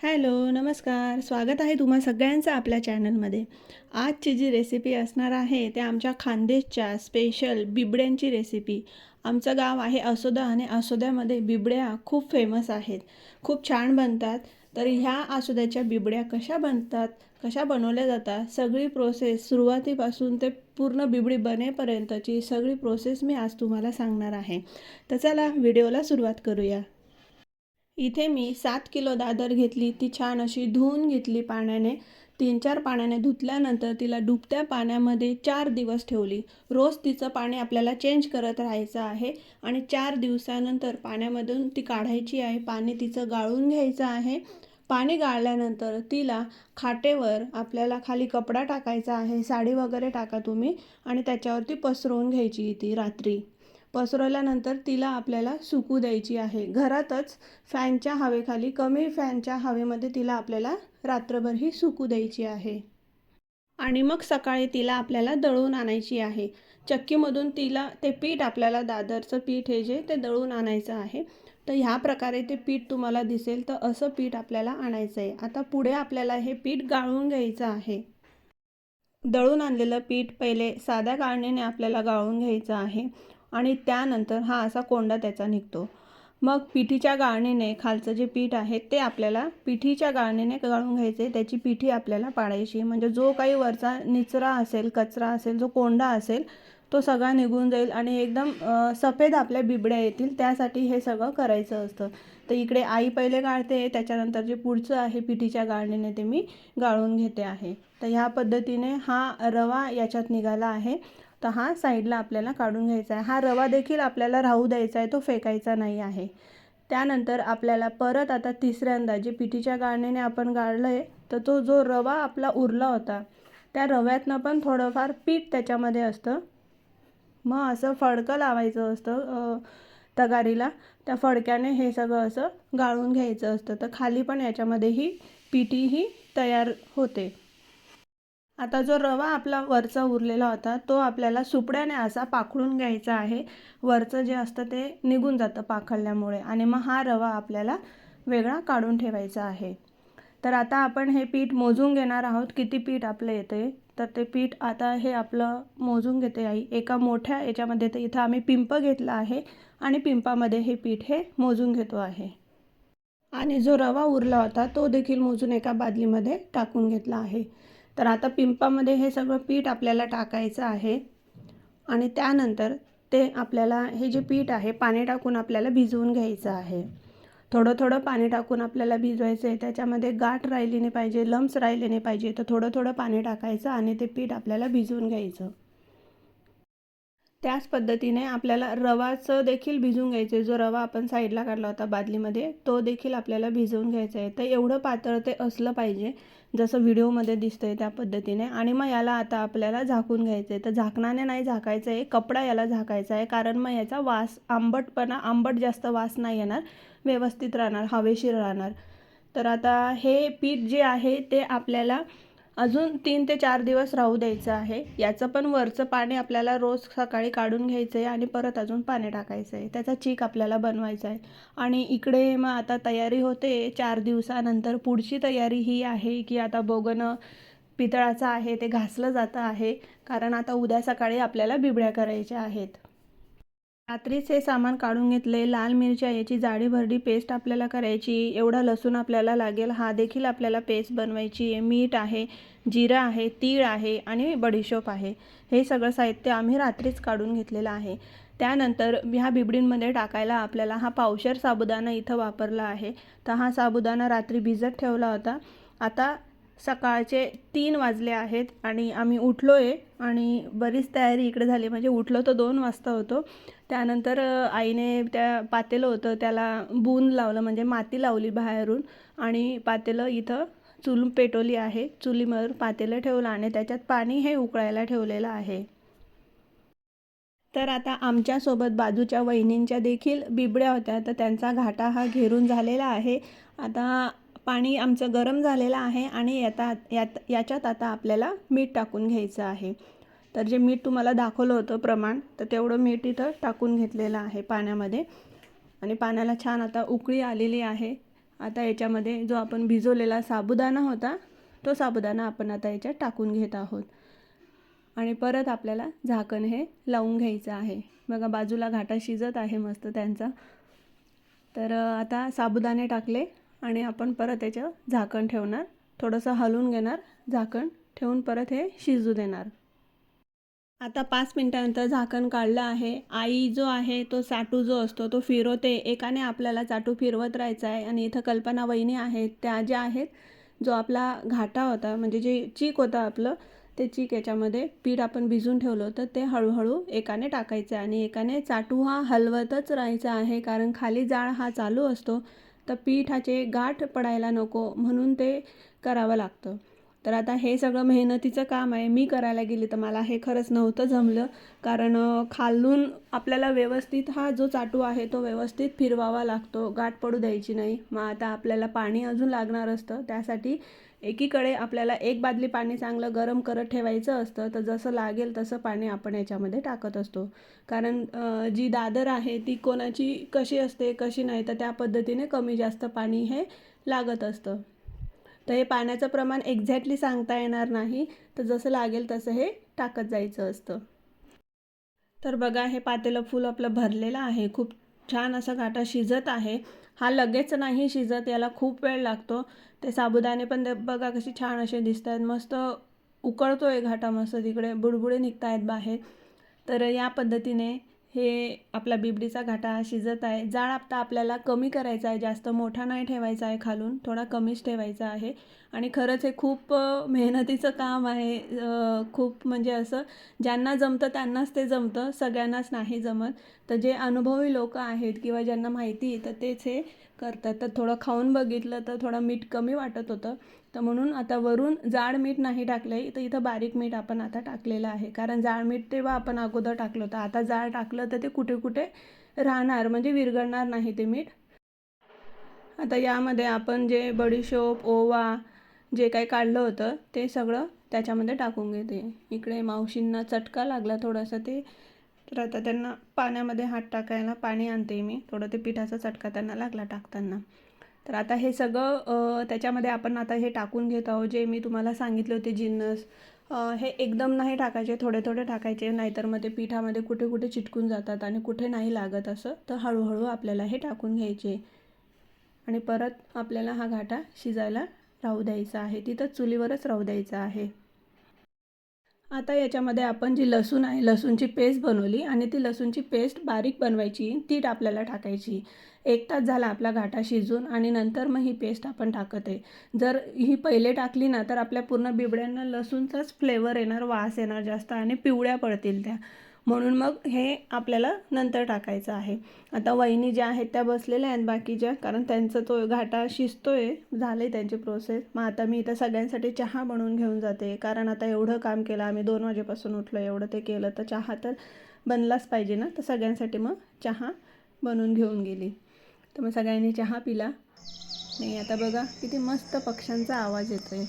Hello, नमस्कार. स्वागत आहे तुम्हा सगळ्यांचं आपल्या चॅनलमध्ये. आजची जी रेसिपी असणार आहे ते आमच्या खानदेशच्या स्पेशल बिबड्यांची रेसिपी. आमचं गाव आहे असोदा आणि असोद्यामध्ये बिबड्या खूप फेमस आहेत. खूप छान बनतात. तर ह्या असोद्याच्या बिबड्या कशा बनतात, कशा बनवल्या जातात, सगळी प्रोसेस सुरुवातीपासून ते पूर्ण बिबडी बनेपर्यंतची सगळी प्रोसेस मी आज तुम्हाला सांगणार आहे. तर चला व्हिडिओला सुरुवात करूया. इथे मी 7 किलो दादर घेतली. ती छान अशी धुवून घेतली पाण्याने. 3-4 पाण्याने धुतल्यानंतर तिला डुबत्या पाण्यामध्ये 4 दिवस ठेवली. रोज तिचं पाणी आपल्याला चेंज करत राहायचं आहे आणि 4 दिवसानंतर पाण्यामधून ती काढायची आहे. पाणी तिचं गाळून घ्यायचं आहे. पाणी गाळल्यानंतर तिला खाटेवर आपल्याला खाली कपडा टाकायचा आहे. साडी वगैरे टाका तुम्ही आणि त्याच्यावरती पसरवून घ्यायची ती रात्री. पसरवल्यानंतर तिला आपल्याला सुकू द्यायची आहे. घरातच फॅनच्या हवेखाली कमी फॅनच्या हवेमध्ये तिला आपल्याला रात्रभर ही सुकू द्यायची आहे. आणि मग सकाळी तिला आपल्याला दळून आणायची आहे. चक्कीमधून तिला ते पीठ आपल्याला दादरचं पीठ हे जे ते दळून आणायचं आहे. तर ह्या प्रकारे ते पीठ तुम्हाला दिसेल तर असं पीठ आपल्याला आणायचं आहे. आता पुढे आपल्याला हे पीठ गाळून घ्यायचं आहे. दळून आणलेलं पीठ पहिले साध्या गाळणीने आपल्याला गाळून घ्यायचं आहे आणि त्यानंतर हा असा कोंडा त्याचा निघतो. मग पिठीच्या गाळणीने खालचं जे पीठ आहे ते आपल्याला पिठीच्या गाळणीने गाळून घ्यायचे आहे. त्याची पिठी आपल्याला पाडायची, म्हणजे जो काही वरचा निचरा असेल, कचरा असेल, जो कोंडा असेल तो सगळा निघून जाईल आणि एकदम सफेद आपल्या बिबड्या येतील. त्यासाठी हे सगळं करायचं असतं. तर इकडे आई पहिले गाळते, त्याच्यानंतर जे पुढचं आहे पिठीच्या गाळणीने ते मी गाळून घेते आहे. तर ह्या पद्धतीने हा रवा याच्यात निघाला आहे. तर हा साईडला आपल्याला काढून घ्यायचा आहे. हा रवा देखील आपल्याला राहू द्यायचा आहे, तो फेकायचा नाही आहे. त्यानंतर आपल्याला परत आता तिसऱ्यांदा जे पिठीच्या गाळणीने आपण गाळलं आहे तर तो जो रवा आपला उरला होता त्या रव्यातनं पण थोडंफार पीठ त्याच्यामध्ये असतं. मग असं फडकं लावायचं असतं तगारीला. त्या फडक्याने हे सगळं असं गाळून घ्यायचं असतं. तर खाली पण याच्यामध्येही पिठीही तयार होते. आता जो रवा आपला वरचा उरलेला होता तो आपल्याला सुपड्याने असा पाखडून घ्यायचा आहे. वरचं जे असतं ते निघून जातं पाखडल्यामुळे आणि मग हा रवा आपल्याला वेगळा काढून ठेवायचा आहे. तर आता आपण हे पीठ मोजून घेणार आहोत, किती पीठ आपलं येते. तर ते पीठ आता हे आपलं मोजून घेते आई एका मोठ्या याच्यामध्ये. तर इथं आम्ही पिंप घेतला आहे आणि पिंपामध्ये हे पीठ हे मोजून घेतो आहे. आणि जो रवा उरला होता तो देखील मोजून एका बादलीमध्ये टाकून घेतला आहे. तर आता पिंपामध्ये हे सगळं पीठ आपल्याला टाकायचं आहे आणि त्यानंतर ते आपल्याला हे जे पीठ आहे पाणी टाकून आपल्याला भिजवून घ्यायचं आहे. थोडं थोडं पाणी टाकून आपल्याला भिजवायचं आहे. त्याच्यामध्ये गाठ राहिली नाही पाहिजे, लम्स राहिले नाही पाहिजे. तर थोडं थोडं पाणी टाकायचं आणि ते पीठ आपल्याला भिजवून घ्यायचं. त्याच पद्धतीने आपल्याला रवाचं देखील भिजवून घ्यायचं आहे. जो रवा आपण साईडला काढला होता बादलीमध्ये तो देखील आपल्याला भिजवून घ्यायचा आहे. तर एवढं पातळ ते असलं पाहिजे जसं व्हिडिओमध्ये दिसतंय त्या पद्धतीने. आणि मग याला आता आपल्याला झाकून घ्यायचं आहे. तर झाकणाने नाही झाकायचं आहे, कपडा याला झाकायचा आहे, कारण मग याचा वास आंबट जास्त वास नाही येणार, व्यवस्थित राहणार, हवेशीर राहणार. तर आता हे पीठ जे आहे ते आपल्याला अजून 3 ते 4 दिवस राहू द्यायचं आहे. याचं पण वरचं पाणी आपल्याला रोज सकाळी काढून घ्यायचं आहे आणि परत अजून पाणी टाकायचं आहे. त्याचा चीक आपल्याला बनवायचा आहे. आणि इकडे मग आता तयारी होते 4 दिवसानंतर. पुढची तयारी ही आहे की आता बोगणं पितळाचं आहे ते घासलं जातं आहे, कारण आता उद्या सकाळी आपल्याला बिबड्या करायच्या आहेत. रात्रीच हे सामान काढून घेतले. लाल मिरच्या याची जाडी भरडी पेस्ट आपल्याला करायची. एवढा लसूण आपल्याला लागेल, हा देखील आपल्याला पेस्ट बनवायची आहे. मीठ आहे, जिरं आहे, तीळ आहे आणि बडीशोप आहे. हे सगळं साहित्य आम्ही रात्रीच काढून घेतलेलं आहे. त्यानंतर ह्या बिबडींमध्ये टाकायला आपल्याला हा पावशेर साबुदाणा इथं वापरला आहे. तर हा साबुदाणा रात्री भिजत ठेवला होता. आता सकाळचे 3 वाजले आहेत आणि आम्ही उठलो आहे आणि बरीच तयारी इकडे झाली. म्हणजे उठलो तर 2 वाजता होतो. त्यानंतर आईने त्या पातेलं होतं त्याला बून लावलं, म्हणजे माती लावली बाहेरून आणि पातेलं इथं चूल पेटवली आहे. चुलीवर पातेलं ठेवलं आणि त्याच्यात पाणी हे उकळायला ठेवलेलं आहे. तर आता आमच्यासोबत बाजूच्या वहिनींच्या देखील बिबड्या होत्या, तर त्यांचा घाटा हा घेरून झालेला आहे. आता पाणी आमचं गरम झालेलं आहे आणि याच्यात आता आपल्याला मीठ टाकून घ्यायचं आहे. तर जे मीठ तुम्हाला दाखवलं होतं प्रमाण, तर तेवढं मीठ इथं टाकून घेतलेलं आहे पाण्यामध्ये. आणि पाण्याला छान आता उकळी आलेली आहे आता याच्यामध्ये जो आपण भिजवलेला साबुदाणा होता तो साबुदाणा आपण आता याच्यात टाकून घेत आहोत आणि परत आपल्याला झाकण हे लावून घ्यायचं आहे. बघा बाजूला घाटा शिजत आहे मस्त त्यांचा. तर आता साबुदाणे टाकले आणि आपण परत याच्यावर झाकण ठेवणार, थोडंसं हलवून घेणार, झाकण ठेवून परत हे शिजू देणार. आता 5 मिनिटानंतर झाकण काढलं आहे. आई जो आहे तो चाटू जो असतो तो फिरवते. एकाने आपल्याला चाटू फिरवत राहायचा आहे आणि इथं कल्पना वहिनी आहेत, त्या ज्या आहेत जो आपला घाटा होता म्हणजे जे चीक होतं आपलं ते चीक याच्यामध्ये पीठ आपण भिजून ठेवलं होतं ते हळूहळू एकाने टाकायचं आणि एकाने चाटू हा हलवतच राहायचा आहे, कारण खाली जाळ हा चालू असतो तर पिठाचे गाठ पडायला नको म्हणून ते करावं लागतं. तर आता हे सगळं मेहनतीचं काम आहे. मी करायला गेली तर मला हे खरंच नव्हतं जमलं, कारण खालून आपल्याला व्यवस्थित हा जो चाटू आहे तो व्यवस्थित फिरवावा लागतो, गाठ पडू द्यायची नाही. मग आता आपल्याला पाणी अजून लागणार असतं, त्यासाठी एकीकडे आपल्याला एक बादली पाणी चांगलं गरम करत ठेवायचं असतं. तर जसं लागेल तसं पाणी आपण याच्यामध्ये टाकत असतो, कारण जी दादर आहे ती कोणाची कशी असते कशी नाही, तर त्या पद्धतीने कमी जास्त पाणी हे लागत असतं. तर हे पाण्याचं प्रमाण एक्झॅक्टली सांगता येणार नाही, तर जसं लागेल तसं हे टाकत जायचं असतं. तर बघा हे पातेलं फुल आपलं भरलेलं आहे. खूप छान असा घाटा शिजत आहे. हा लगेच नाही शिजत, याला खूप वेळ लागतो. ते साबुदाणे पण बघा कशी छान असे दिसत आहेत, मस्त उकळतोय घाटा, मस्त तिकडे बुडबुडे निघत आहेत बाहेर. तर या पद्धतीने हे आपला बिबडीचा घाटा शिजत आहे. जाळ आता आपल्याला कमी करायचा आहे, जास्त मोठा नाही ठेवायचा आहे, खालून थोडा कमीच ठेवायचा आहे. आणि खरंच हे खूप मेहनतीचं काम आहे. खूप म्हणजे असं ज्यांना जमतं त्यांनाच ते जमतं, सगळ्यांनाच नाही जमत. तर जे अनुभवी लोक आहेत किंवा ज्यांना माहिती तर तेच हे करतात. तर थोडं खाऊन बघितलं तर थोडं मीठ कमी वाटत होतं, तर म्हणून आता वरून जाड मीठ नाही टाकलं आहे, तर इथं बारीक मीठ आपण आता टाकलेलं आहे. कारण जाड मीठ तेव्हा आपण अगोदर टाकलं होतं, आता जाड टाकलं तर ते कुठे कुठे राहणार, म्हणजे विरघळणार नाही ते मीठ. आता यामध्ये आपण जे बडीशोप, ओवा जे काही काढलं होतं ते सगळं त्याच्यामध्ये टाकून घेते. इकडे मावशींना चटका लागला थोडासा, ते तर आता त्यांना पाण्यामध्ये हात टाकायला पाणी आणते मी, थोडं ते पिठाचा चटका त्यांना लागला टाकताना. तर आता हे सगळं त्याच्यामध्ये आपण आता हे टाकून घेत आहोत, जे मी तुम्हाला सांगितले होते जिन्नस. हे एकदम नाही टाकायचे, थोडे थोडे टाकायचे, नाहीतर मग ते पिठामध्ये कुठे कुठे चिटकून जातात आणि कुठे नाही लागत असं. तर हळूहळू आपल्याला हे टाकून घ्यायचे आणि परत आपल्याला हा घाटा शिजायला राहू द्यायचा आहे, तिथंच चुलीवरच राहू द्यायचा आहे. आता याच्यामध्ये आपण जी लसूण आहे, लसूणची पेस्ट बनवली आणि ती लसूणची पेस्ट बारीक बनवायची, ती आपल्याला टाकायची. 1 तास झाला आपला घाटा शिजून आणि नंतर मग ही पेस्ट आपण टाकत आहे. जर ही पहिले टाकली ना तर आपल्या पूर्ण बिबड्यांना लसूणचाच फ्लेवर येणार, वास येणार जास्त आणि पिवळ्या पडतील त्या, म्हणून मग हे आपल्याला नंतर टाकायचं आहे. आता वहिनी ज्या आहेत त्या बसलेल्या आहेत बाकीच्या, कारण त्यांचा तो घाटा शिजतोय, झाले त्यांची प्रोसेस. मग आता मी इथं सगळ्यांसाठी चहा बनवून घेऊन जाते, कारण आता एवढं काम केलं आम्ही, 2 वाजेपासून उठलो, एवढं ते केलं तर चहा तर बनलाच पाहिजे ना. तर सगळ्यांसाठी मग चहा बनवून घेऊन गेली. तर मग सगळ्यांनी चहा पिला. नाही आता बघा किती मस्त पक्ष्यांचा आवाज येतोय.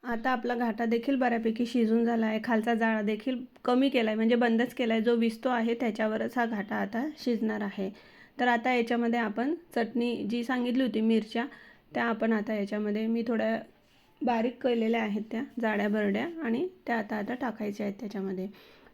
आता आपला घाटा देखील बऱ्यापैकी शिजून झाला आहे. खालचा जाळा देखील कमी केला आहे, म्हणजे बंदच केला आहे. जो विस्तो आहे त्याच्यावरच हा घाटा आता शिजणार आहे. तर आता याच्यामध्ये आपण चटणी जी सांगितली होती मिरच्या, त्या आपण आता याच्यामध्ये मी थोड्या बारीक केलेल्या आहेत त्या जाड्या भरड्या, आणि त्या आता आता टाकायच्या आहेत त्याच्यामध्ये.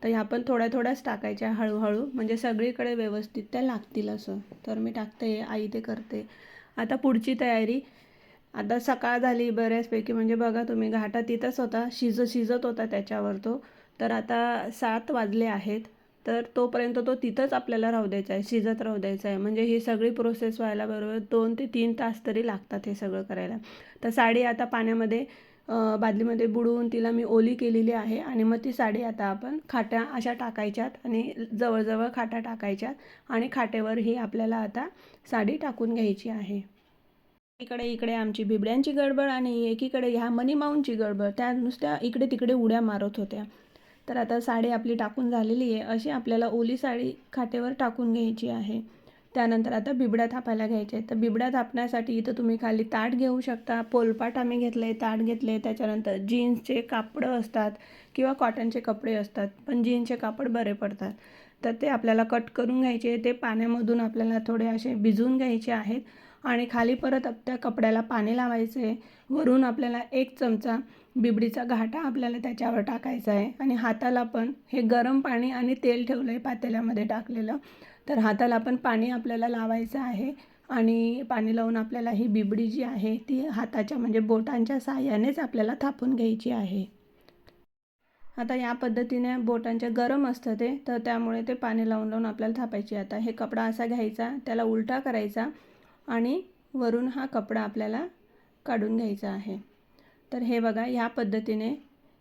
तर ह्या पण थोड्या थोड्याच टाकायच्या हळूहळू, म्हणजे सगळीकडे व्यवस्थित त्या लागतील असं. तर मी टाकते, आई ते करते. आता पुढची तयारी. आता सकाळ झाली बऱ्याचपैकी, म्हणजे बघा तुम्ही घाटा तिथंच होता, शिजत होता त्याच्यावर तो. तर आता 7 वाजले आहेत, तर तोपर्यंत तो तिथंच आपल्याला राहू द्यायचा आहे, शिजत राहू द्यायचा आहे. म्हणजे ही सगळी प्रोसेस व्हायला बरोबर 2 ते 3 तास तरी लागतात हे सगळं करायला. तर साडी आता पाण्यामध्ये बादलीमध्ये बुडवून तिला मी ओली केलेली आहे, आणि मग ती साडी आता आपण खाट्या अशा टाकायच्यात आणि जवळजवळ खाटा टाकायच्यात आणि खाटेवर ही आपल्याला आता साडी टाकून घ्यायची आहे. इकडे आमची बिबड्यांची गडबड आणि एकीकडे ह्या मनी माऊंची गडबड, त्या नुसत्या इकडे तिकडे उड्या मारत होत्या. तर आता साडी आपली टाकून झालेली आहे, अशी आपल्याला ओली साडी खाटेवर टाकून घ्यायची आहे. त्यानंतर आता बिबड्या थापायला घ्यायचे आहेत. तर बिबड्या थापण्यासाठी इथं तुम्ही खाली ताट घेऊ शकता, पोलपाट आम्ही घेतले, ताट घेतले. त्याच्यानंतर जीन्सचे कापडं असतात, किंवा कॉटनचे कपडे असतात, पण जीनचे कापड बरे पडतात. तर ते आपल्याला कट करून घ्यायचे. ते पाण्यामधून आपल्याला थोडे असे भिजवून घ्यायचे आहेत आणि खाली परत त्या कपड्याला पाणी लावायचे. वरून आपल्याला 1 चमचा बिबडीचा घाटा आपल्याला त्याच्यावर टाकायचा आहे आणि हाताला पण हे गरम पाणी आणि तेल ठेवलं आहे पातेल्यामध्ये टाकलेलं. तर हाताला पण पाणी आपल्याला लावायचं आहे आणि पाणी लावून आपल्याला ही बिबडी जी आहे ती हाताच्या म्हणजे बोटांच्या साहाय्यानेच आपल्याला थापून घ्यायची आहे. आता या पद्धतीने बोटांचे गरम असतं ते, तर त्यामुळे ते पाणी लावून लावून आपल्याला थापायची. आता हे कपडा असा घ्यायचा, त्याला उलटा करायचा आणि वरून हा कपडा आपल्याला काढून घ्यायचा आहे. तर हे बघा, ह्या पद्धतीने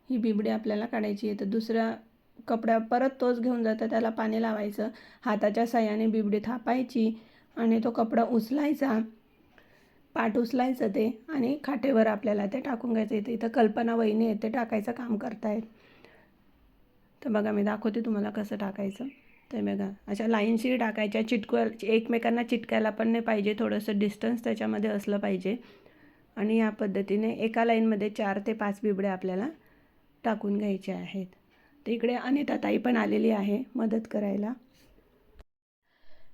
ही बिबडी आपल्याला काढायची आहे. तर दुसऱ्या कपड्या परत तोच घेऊन जातं, त्याला पाणी लावायचं, हाताच्या साहाय्याने बिबडी थापायची आणि तो कपडा उचलायचा, पाठ उचलायचं ते आणि खाटेवर आपल्याला ते टाकून घ्यायचं. इथं कल्पना वहिनी आहे, ते टाकायचं काम करतायत. तर बघा, मी दाखवते तुम्हाला कसं टाकायचं. ते बघा, अशा लाईनशीर टाकायच्या, एकमेकांना चिटकायला पण नाही पाहिजे, थोडंसं डिस्टन्स त्याच्यामध्ये असलं पाहिजे. आणि या पद्धतीने एका लाईनमध्ये 4 ते 5 बिबड्या आपल्याला टाकून घ्यायच्या आहेत. तर इकडे अनिता ताई पण आलेली आहे मदत करायला.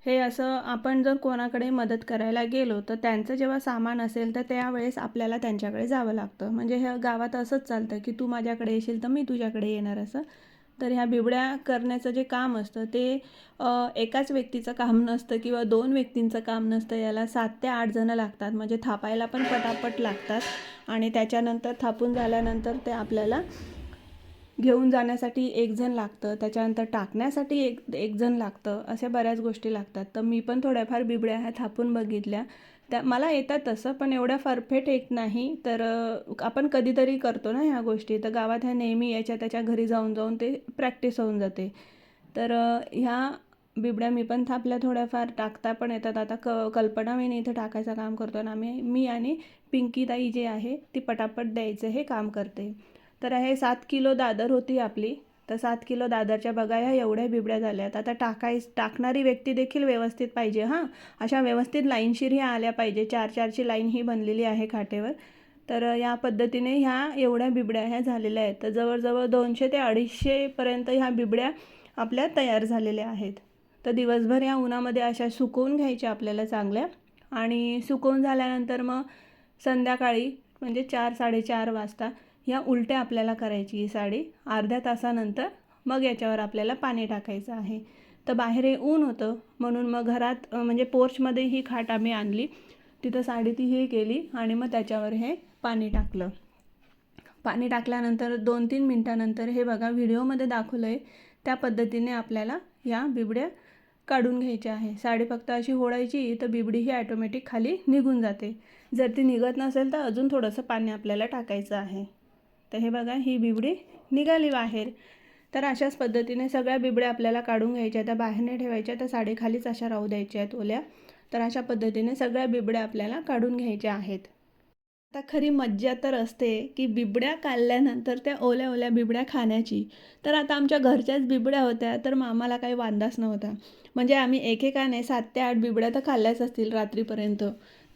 हे असं आपण जर कोणाकडे मदत करायला गेलो तर त्यांचं जेव्हा सामान असेल तर त्यावेळेस आपल्याला त्यांच्याकडे जावं लागतं. म्हणजे ह्या गावात असंच चालतं की तू माझ्याकडे येशील तर मी तुझ्याकडे येणार असं. तर ह्या बिबड्या करण्याचं जे काम असतं ते एकाच व्यक्तीचं काम नसतं किंवा 2 व्यक्तींचं काम नसतं. याला 7 ते 8 जणं लागतात. म्हणजे थापायला पण पटापट लागतात आणि त्याच्यानंतर थापून झाल्यानंतर ते आपल्याला घेऊन जाण्यासाठी 1 जण लागतं, त्याच्यानंतर टाकण्यासाठी एक जण लागतं. अशा बऱ्याच गोष्टी लागतात. तर मी पण थोड्याफार बिबड्या ह्या थापून बघितल्या. त्या मला येतात तसं, पण एवढ्या परफेक्ट येत नाही. तर आपण कधीतरी करतो ना ह्या गोष्टी. तर गावात ह्या नेहमी याच्या त्याच्या घरी जाऊन जाऊन ते प्रॅक्टिस होऊन जाते. तर ह्या बिबड्या मी पण थापल्या थोड्याफार, टाकता पण येतात. आता कल्पना वहिनी इथं टाकायचं काम करतो ना, मी आणि पिंकी ताई जे आहे ती पटापट द्यायचं हे काम करते. तर हे 7 किलो दादर होती आपली. तर 7 किलो दादरच्या बघा ह्या एवढ्या बिबड्या झाल्यात. आता टाकणारी व्यक्ती देखील व्यवस्थित पाहिजे हां. अशा व्यवस्थित लाईनशीर ह्या आल्या पाहिजे. 4-4ची लाईन ही बनलेली आहे खाटेवर. तर या पद्धतीने ह्या एवढ्या बिबड्या ह्या झालेल्या आहेत. तर जवळजवळ 200 ते 250पर्यंत ह्या बिबड्या आपल्या तयार झालेल्या आहेत. तर दिवसभर या उन्हामध्ये अशा सुकवून घ्यायच्या आपल्याला चांगल्या आणि सुकवून झाल्यानंतर मग संध्याकाळी म्हणजे 4-4:30 वाजता ह्या उलट्या आपल्याला करायची ही साडी. अर्ध्या तासानंतर मग याच्यावर आपल्याला पाणी टाकायचं आहे. तर बाहेर हे ऊन होतं म्हणून मग घरात म्हणजे पोर्चमध्ये ही खाट आम्ही आणली, तिथं साडी ती हे केली आणि मग त्याच्यावर हे पाणी टाकलं. पाणी टाकल्यानंतर 2-3 मिनटानंतर हे बघा व्हिडिओमध्ये दाखवलं आहे त्या पद्धतीने आपल्याला ह्या बिबड्या काढून घ्यायच्या आहे. साडी फक्त अशी ओढायची तर बिबडी ही ॲटोमॅटिक खाली निघून जाते. जर ती निघत नसेल तर अजून थोडंसं पाणी आपल्याला टाकायचं आहे. तर हे बघा, ही बिबडी निघाली बाहेर. तर अशाच पद्धतीने सगळ्या बिबड्या आपल्याला काढून घ्यायच्या. त्या बाहेर नाही ठेवायच्या, त्या साडीखालीच अशा राहू द्यायच्या आहेत ओल्या. तर अशा पद्धतीने सगळ्या बिबड्या आपल्याला काढून घ्यायच्या आहेत. आता खरी मज्जा तर असते की बिबड्या काढल्यानंतर त्या ओल्या ओल्या बिबड्या खाण्याची. तर आता आमच्या घरच्याच बिबड्या होत्या तर मग आम्हाला काही वांदाच नव्हता. म्हणजे आम्ही एकेकाने 7 ते 8 बिबड्या तर खाल्ल्याच असतील रात्रीपर्यंत.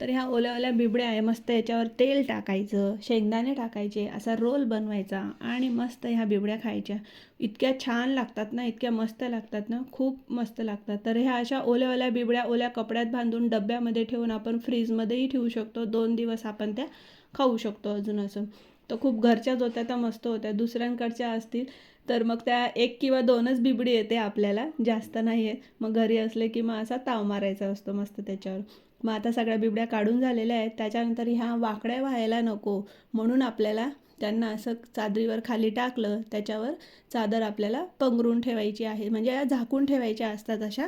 तर ह्या ओल्या ओल्या बिबड्या आहे, मस्त याच्यावर तेल टाकायचं, शेंगदाणे टाकायचे, असा रोल बनवायचा आणि मस्त ह्या बिबड्या खायच्या. इतक्या छान लागतात ना, इतक्या मस्त लागतात ना, खूप मस्त लागतात. तर ह्या अशा ओल्या ओल्या बिबड्या ओल्या कपड्यात बांधून डब्यामध्ये ठेवून आपण फ्रीजमध्येही ठेवू शकतो. 2 दिवस आपण त्या खाऊ शकतो अजून असं. तर खूप घरच्याच होत्या, त्या मस्त होत्या. दुसऱ्यांकडच्या असतील तर मग त्या 1 किंवा 2च बिबडी येते आपल्याला, जास्त नाही येत. मग घरी असले की मग असा ताव मारायचा असतो मस्त त्याच्यावर. मग आता सगळ्या बिबड्या काढून झालेल्या आहेत. त्याच्यानंतर ह्या वाकड्या व्हायला नको म्हणून आपल्याला त्यांना असं चादरीवर खाली टाकलं, त्याच्यावर चादर आपल्याला पंघरून ठेवायची आहे. म्हणजे या झाकून ठेवायच्या असतात अशा.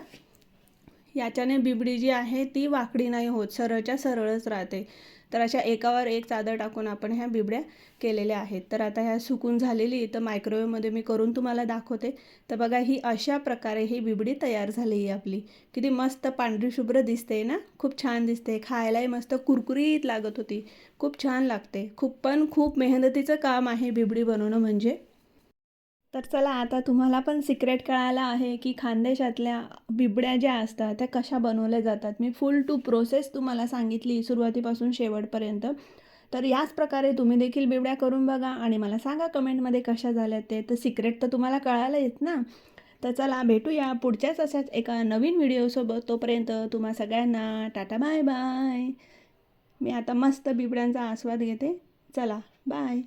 याच्याने बिबडी जी आहे ती वाकडी नाही होत, सरळच्या सरळच राहते. तर अशा एकावर एक चादर टाकून आपण ह्या बिबड्या केलेल्या आहेत. तर आता ह्या सुकून झालेली तर मायक्रोवेव्हमध्ये मी करून तुम्हाला दाखवते. तर बघा, ही अशा प्रकारे ही बिबडी तयार झाली आहे आपली. किती मस्त पांढरी शुभ्र दिसते ना, खूप छान दिसते. खायलाही मस्त कुरकुरीत लागत होती, खूप छान लागते. खूप मेहनतीचं काम आहे बिबडी बनवणं म्हणजे. तर चला, आता तुम्हाला पण सिक्रेट कळालं आहे की खानदेशातल्या बिबड्या ज्या असतात त्या कशा बनवल्या जातात. मी फुल टू प्रोसेस तुम्हाला सांगितली सुरुवातीपासून शेवटपर्यंत. तर याच प्रकारे तुम्ही देखील बिबड्या करून बघा आणि मला सांगा कमेंटमध्ये कशा झाल्या ते. तर सिक्रेट तर तुम्हाला कळालंच ना. तर चला भेटूया पुढच्याच अशाच एका नवीन व्हिडिओसोबत. तोपर्यंत तुम्हा सगळ्यांना टाटा बाय बाय. मी आता मस्त बिबड्यांचा आस्वाद घेते. चला बाय.